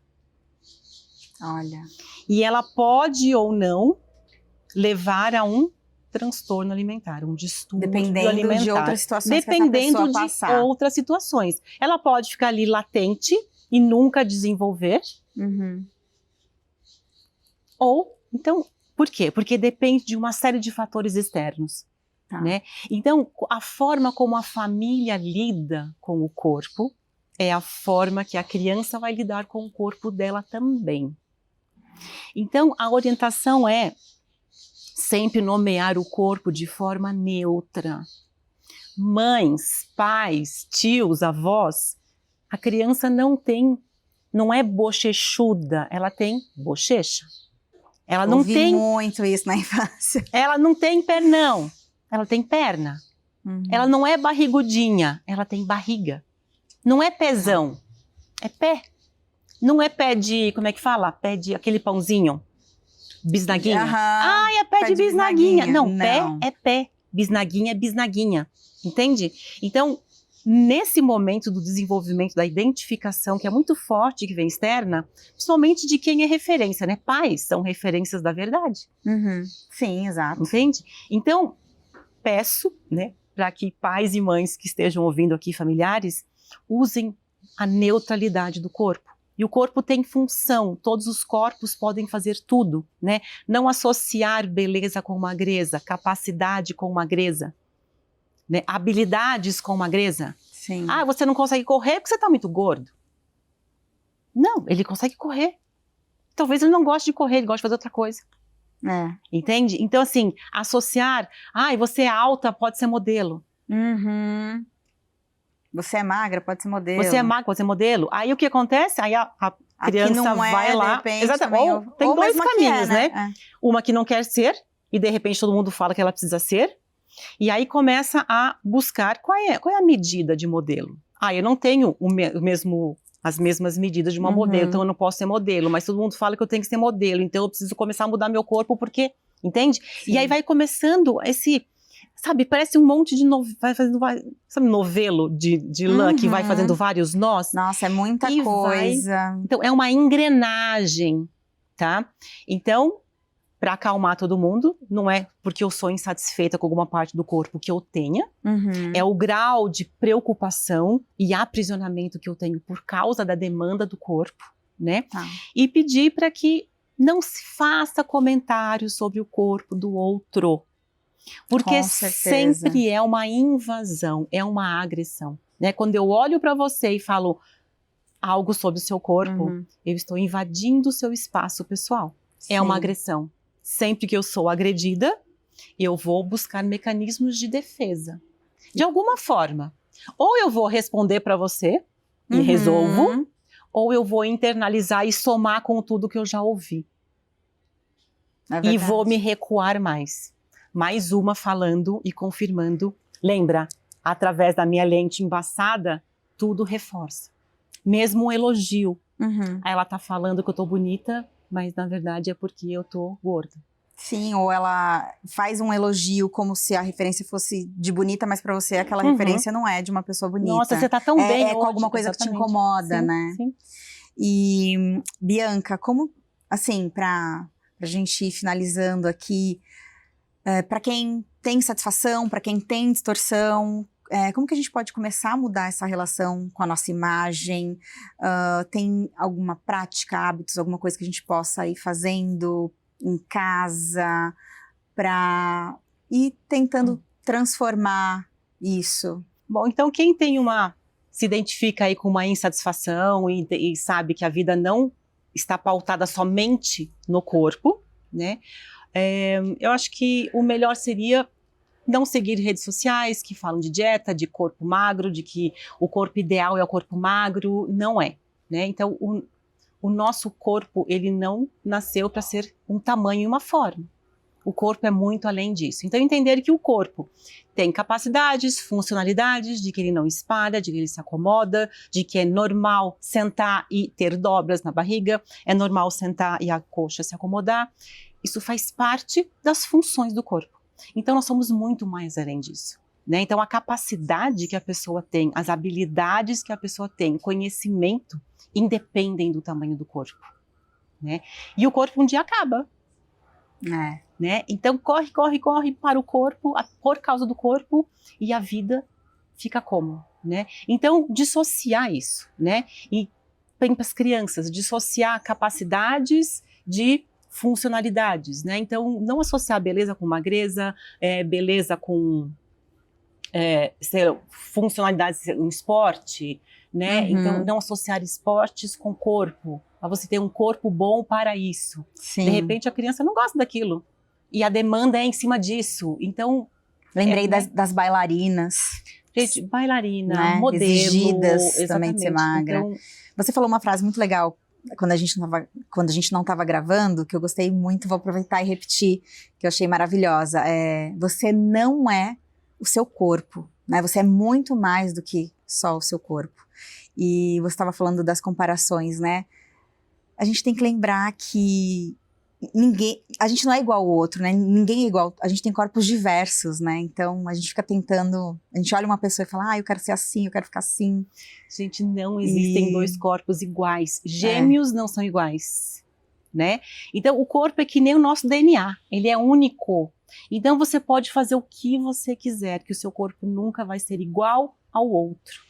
S2: Olha.
S3: E ela pode ou não levar a um transtorno alimentar, um distúrbio alimentar.
S2: Dependendo de outras situações
S3: dependendo
S2: que essa pessoa
S3: de outras situações. Ela pode ficar ali latente e nunca desenvolver. Ou, então, por quê? Porque depende de uma série de fatores externos. Né? Então, a forma como a família lida com o corpo é a forma que a criança vai lidar com o corpo dela também. Então, a orientação é sempre nomear o corpo de forma neutra. Mães, pais, tios, avós, a criança não é bochechuda, ela tem bochecha.
S2: Ouvi muito isso na infância.
S3: Ela não tem pernão. Ela tem perna. Ela não é barrigudinha, ela tem barriga. Não é pezão, é pé. Não é pé de, como é que fala? Pé de aquele pãozinho, bisnaguinha. É pé de bisnaguinha. Não, pé é pé, bisnaguinha é bisnaguinha, entende? Então, nesse momento do desenvolvimento da identificação, que é muito forte, que vem externa, principalmente de quem é referência, né? Pais são referências da verdade.
S2: Sim, exato.
S3: Entende? Então, peço, né, para que pais e mães que estejam ouvindo aqui, familiares, usem a neutralidade do corpo. E o corpo tem função, todos os corpos podem fazer tudo, né? Não associar beleza com magreza, capacidade com magreza, né? Habilidades com magreza.
S2: Sim.
S3: Você não consegue correr porque você está muito gordo. Não, ele consegue correr. Talvez ele não goste de correr, ele gosta de fazer outra coisa. Entende? Então, assim, associar, você é alta, pode ser modelo.
S2: Você é magra, pode ser modelo.
S3: Você é magra, pode ser modelo. Aí o que acontece? Aí a criança vai lá. Exatamente. Tem dois caminhos, né? Uma que não quer ser, e de repente todo mundo fala que ela precisa ser. E aí começa a buscar qual é a medida de modelo. Eu não tenho as mesmas medidas de uma modelo, então eu não posso ser modelo, mas todo mundo fala que eu tenho que ser modelo, então eu preciso começar a mudar meu corpo, porque, entende? Sim. E aí vai começando esse, sabe, parece um monte de novelo de lã que vai fazendo vários nós.
S2: Nossa, é muita coisa.
S3: Então é uma engrenagem, tá? Então, para acalmar todo mundo, não é porque eu sou insatisfeita com alguma parte do corpo que eu tenha, é o grau de preocupação e aprisionamento que eu tenho por causa da demanda do corpo, né? E pedir para que não se faça comentários sobre o corpo do outro, porque sempre é uma invasão, é uma agressão, né? Quando eu olho para você e falo algo sobre o seu corpo, eu estou invadindo o seu espaço pessoal. Sim. É uma agressão. Sempre que eu sou agredida, eu vou buscar mecanismos de defesa. De alguma forma. Ou eu vou responder para você e resolvo, ou eu vou internalizar e somar com tudo que eu já ouvi. E vou me recuar mais. Mais uma falando e confirmando. Lembra, através da minha lente embaçada, tudo reforça. Mesmo um elogio. Ela tá falando que eu tô bonita, mas na verdade é porque eu tô gorda.
S2: Sim, ou ela faz um elogio como se a referência fosse de bonita, mas pra você aquela referência não é de uma pessoa bonita.
S3: Nossa, você tá tão bem hoje.
S2: Com alguma coisa que te incomoda, né?
S3: Sim.
S2: E, Bianca, como, assim, pra gente ir finalizando aqui, pra quem tem satisfação, pra quem tem distorção, como que a gente pode começar a mudar essa relação com a nossa imagem? Tem alguma prática, hábitos, alguma coisa que a gente possa ir fazendo em casa para ir tentando transformar isso?
S3: Bom, então quem se identifica aí com uma insatisfação e sabe que a vida não está pautada somente no corpo, né? Eu acho que o melhor seria não seguir redes sociais que falam de dieta, de corpo magro, de que o corpo ideal é o corpo magro. Não é, né? Então, o nosso corpo, ele não nasceu para ser um tamanho e uma forma. O corpo é muito além disso. Então, entender que o corpo tem capacidades, funcionalidades, de que ele não espalha, de que ele se acomoda, de que é normal sentar e ter dobras na barriga, é normal sentar e a coxa se acomodar. Isso faz parte das funções do corpo. Então, nós somos muito mais além disso, né? Então, a capacidade que a pessoa tem, as habilidades que a pessoa tem, o conhecimento, independem do tamanho do corpo, né? E o corpo um dia acaba, né? Então, corre para o corpo, por causa do corpo, e a vida fica como, né? Então, dissociar isso, né? E para as crianças, dissociar capacidades de funcionalidades, né? Então, não associar beleza com magreza, beleza com funcionalidades em esporte, né? Então, não associar esportes com corpo. Você tem um corpo bom para isso.
S2: Sim.
S3: De repente, a criança não gosta daquilo. E a demanda é em cima disso. Então...
S2: Lembrei das bailarinas.
S3: Gente, bailarina,
S2: né?
S3: Modelo.
S2: Exigidas também de ser magra.
S3: Então,
S2: você falou uma frase muito legal quando a gente não estava gravando, que eu gostei muito, vou aproveitar e repetir, que eu achei maravilhosa. Você não é o seu corpo, né? Você é muito mais do que só o seu corpo. E você estava falando das comparações, né? A gente tem que lembrar que a gente não é igual ao outro, né? Ninguém é igual, a gente tem corpos diversos, né? Então a gente fica tentando, a gente olha uma pessoa e fala, eu quero ser assim, eu quero ficar assim.
S3: Gente, não existem dois corpos iguais. Gêmeos não são iguais, né? Então o corpo é que nem o nosso DNA, ele é único. Então você pode fazer o que você quiser, que o seu corpo nunca vai ser igual ao outro.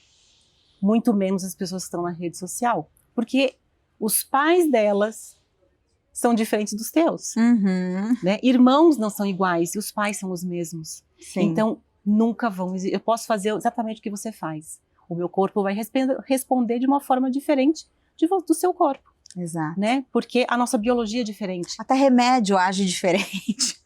S3: Muito menos as pessoas que estão na rede social. Porque os pais delas são diferentes dos teus. Né? Irmãos não são iguais e os pais são os mesmos.
S2: Sim.
S3: Então nunca vão existir. Eu posso fazer exatamente o que você faz. O meu corpo vai responder de uma forma diferente do seu corpo.
S2: Exato.
S3: Né? Porque a nossa biologia é diferente.
S2: Até remédio age diferente.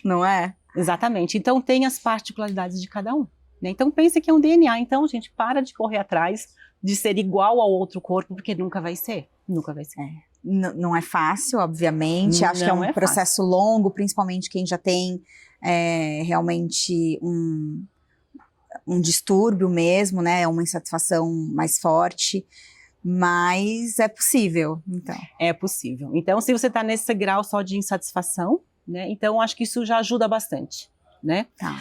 S2: Não é?
S3: Exatamente. Então tem as particularidades de cada um. Né? Então pensa que é um DNA. Então, gente, para de correr atrás de ser igual ao outro corpo, porque nunca vai ser. Nunca vai ser.
S2: Não é fácil, obviamente. Acho que é um processo longo, principalmente quem já tem realmente um distúrbio mesmo, né? Uma insatisfação mais forte. Mas é possível, então.
S3: É possível. Então, se você está nesse grau só de insatisfação, né? Então, acho que isso já ajuda bastante, né?
S2: Tá.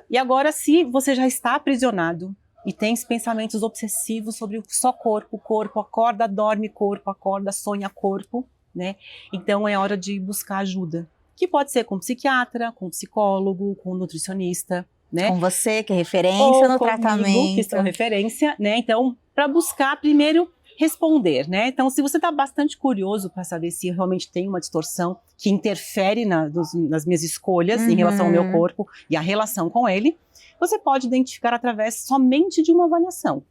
S3: E agora, se você já está aprisionado e tem pensamentos obsessivos sobre só corpo, acorda, dorme, corpo, acorda, sonha, corpo, né? Então, é hora de buscar ajuda. Que pode ser com psiquiatra, com psicólogo, com nutricionista, né?
S2: Com você, que é referência no tratamento.
S3: Que são referência, né? Então, para buscar primeiro responder, né? Então, se você está bastante curioso para saber se realmente tem uma distorção que interfere nas minhas escolhas em relação ao meu corpo e a relação com ele, você pode identificar através somente de uma avaliação.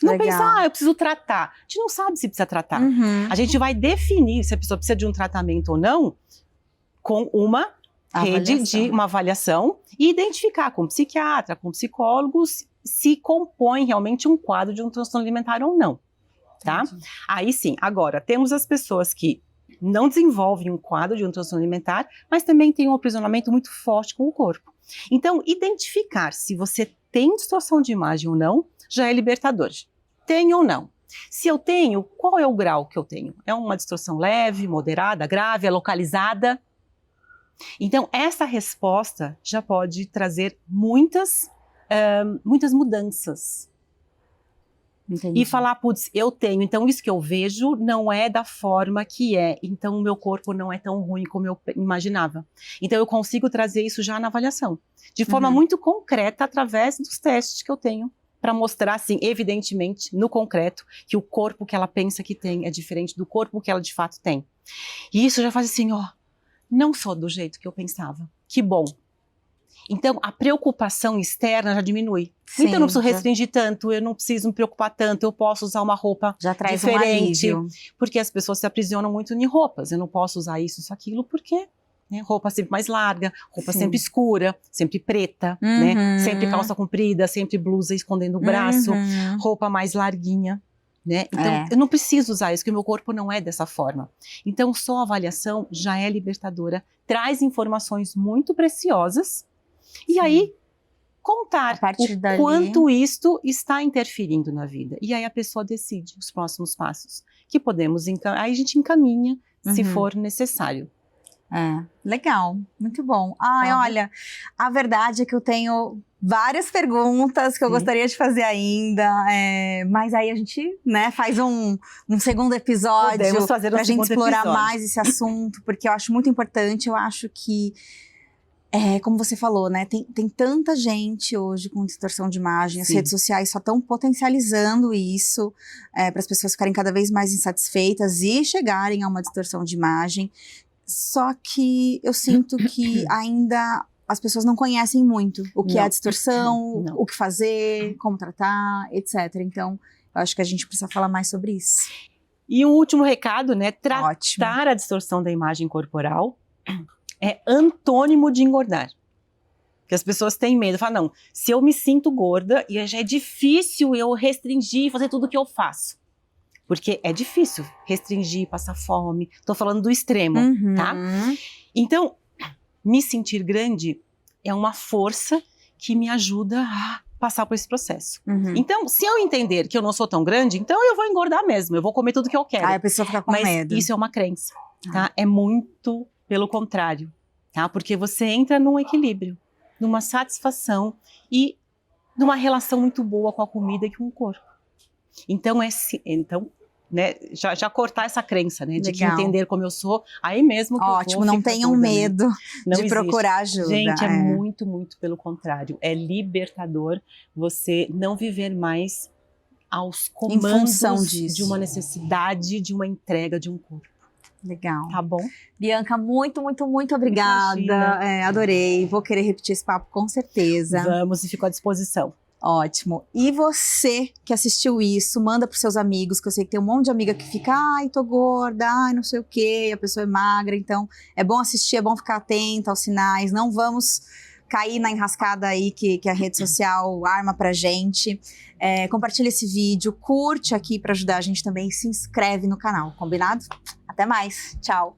S3: Não pensar, eu preciso tratar. A gente não sabe se precisa tratar. A gente vai definir se a pessoa precisa de um tratamento ou não com uma rede de uma avaliação e identificar com psiquiatra, com psicólogos, se compõe realmente um quadro de um transtorno alimentar ou não. Tá? Aí sim, agora, temos as pessoas que não desenvolvem um quadro de um transtorno alimentar, mas também tem um aprisionamento muito forte com o corpo. Então, identificar se você tem distorção de imagem ou não, já é libertador. Tem ou não? Se eu tenho, qual é o grau que eu tenho? É uma distorção leve, moderada, grave, é localizada? Então, essa resposta já pode trazer muitas mudanças.
S2: Entendi.
S3: E falar, putz, eu tenho, então isso que eu vejo não é da forma que é, então o meu corpo não é tão ruim como eu imaginava. Então eu consigo trazer isso já na avaliação, de forma muito concreta, através dos testes que eu tenho, para mostrar, assim, evidentemente, no concreto, que o corpo que ela pensa que tem é diferente do corpo que ela de fato tem. E isso já faz assim, não sou do jeito que eu pensava, que bom. Então, a preocupação externa já diminui. Sim, então, eu não preciso restringir tanto, eu não preciso me preocupar tanto, eu posso usar uma roupa
S2: já traz
S3: diferente.
S2: Um alívio.
S3: Porque as pessoas se aprisionam muito em roupas. Eu não posso usar isso, aquilo, porque roupa sempre mais larga, roupa sempre escura, sempre preta, né? Sempre calça comprida, sempre blusa escondendo o braço, roupa mais larguinha. Né? Então, eu não preciso usar isso, porque o meu corpo não é dessa forma. Então, só a avaliação já é libertadora, traz informações muito preciosas. E aí, contar o quanto isto está interferindo na vida. E aí a pessoa decide os próximos passos, que podemos aí a gente encaminha, se for necessário.
S2: Legal, muito bom. Olha, a verdade é que eu tenho várias perguntas que eu gostaria de fazer ainda, mas aí a gente, né, faz um segundo episódio para a gente explorar mais esse assunto, porque eu acho muito importante, eu acho que como você falou, né? Tem tanta gente hoje com distorção de imagem, as redes sociais só estão potencializando isso para as pessoas ficarem cada vez mais insatisfeitas e chegarem a uma distorção de imagem. Só que eu sinto que ainda as pessoas não conhecem muito o que é a distorção, o que fazer, como tratar, etc. Então, eu acho que a gente precisa falar mais sobre isso.
S3: E um último recado, né? Tratar a distorção da imagem corporal é antônimo de engordar. Porque as pessoas têm medo, falam, não, se eu me sinto gorda, e já é difícil eu restringir e fazer tudo o que eu faço. Porque é difícil restringir, passar fome. Tô falando do extremo, tá? Então, me sentir grande é uma força que me ajuda a passar por esse processo.
S2: Uhum.
S3: Então, se eu entender que eu não sou tão grande, então eu vou engordar mesmo, eu vou comer tudo que eu quero.
S2: Aí a pessoa fica com
S3: Mas
S2: medo.
S3: isso é uma crença, tá? É muito pelo contrário, tá? Porque você entra num equilíbrio, numa satisfação e numa relação muito boa com a comida e com o corpo. Então, né, já cortar essa crença, né, de que
S2: Legal.
S3: entender como eu sou, aí mesmo que
S2: Ótimo,
S3: eu vou
S2: não
S3: ficar
S2: tenham
S3: toda, né?
S2: medo
S3: Não
S2: de
S3: existe.
S2: procurar ajuda.
S3: Gente, é muito, muito pelo contrário. É libertador você não viver mais aos
S2: Em função
S3: comandos
S2: disso.
S3: de uma necessidade, de uma entrega de um corpo.
S2: Legal.
S3: Tá bom?
S2: Bianca, muito, muito, muito obrigada.
S3: Imagina.
S2: Adorei. Vou querer repetir esse papo com certeza.
S3: Vamos e fico à disposição.
S2: Ótimo. E você que assistiu isso, manda pros seus amigos, que eu sei que tem um monte de amiga que fica, ai, tô gorda, ai, não sei o quê, a pessoa é magra, então é bom assistir, é bom ficar atenta aos sinais, não vamos cair na enrascada aí que a rede social arma pra gente. Compartilha esse vídeo, curte aqui pra ajudar a gente também e se inscreve no canal, combinado? Até mais, tchau!